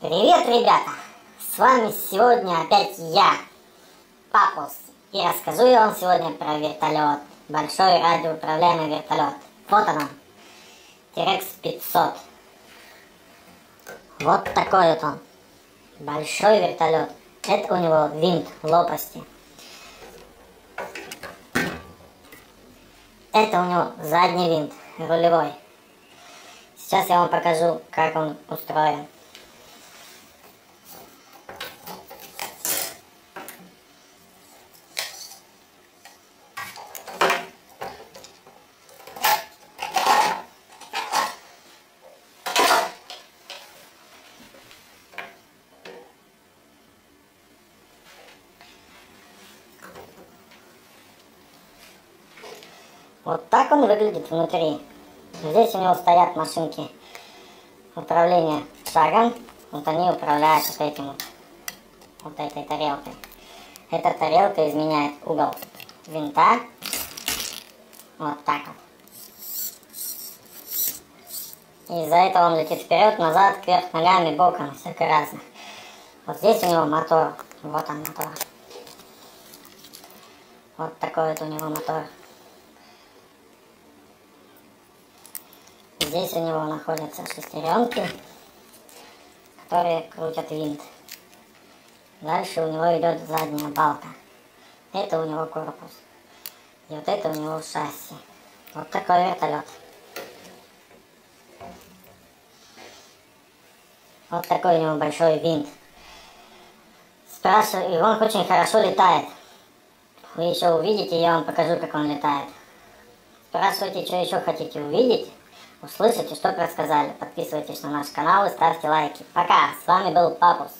Привет, ребята! С вами сегодня опять я, Папус. И расскажу я вам сегодня про вертолет. Большой радиоуправляемый вертолет. Вот он, T-Rex 500. Вот такой вот он. Большой вертолет. Это у него винт лопасти. Это у него задний винт, рулевой. Сейчас я вам покажу, как он устроен. Вот так он выглядит внутри. Здесь у него стоят машинки управления шагом. Вот они управляют вот этой тарелкой. Эта тарелка изменяет угол винта. Вот так вот. И из-за этого он летит вперед, назад, кверх, ногами, боком, всяко разно. Вот здесь у него мотор. Вот он мотор. Вот такой вот у него мотор. Здесь у него находятся шестеренки, которые крутят винт. Дальше у него идет задняя балка. Это у него корпус. И вот это у него шасси. Вот такой вертолет. Вот такой у него большой винт. Спрашиваю, и он очень хорошо летает. Вы еще увидите, я вам покажу, как он летает. Спрашивайте, что еще хотите увидеть. Услышите, что рассказали. Подписывайтесь на наш канал и ставьте лайки. Пока! С вами был Папус.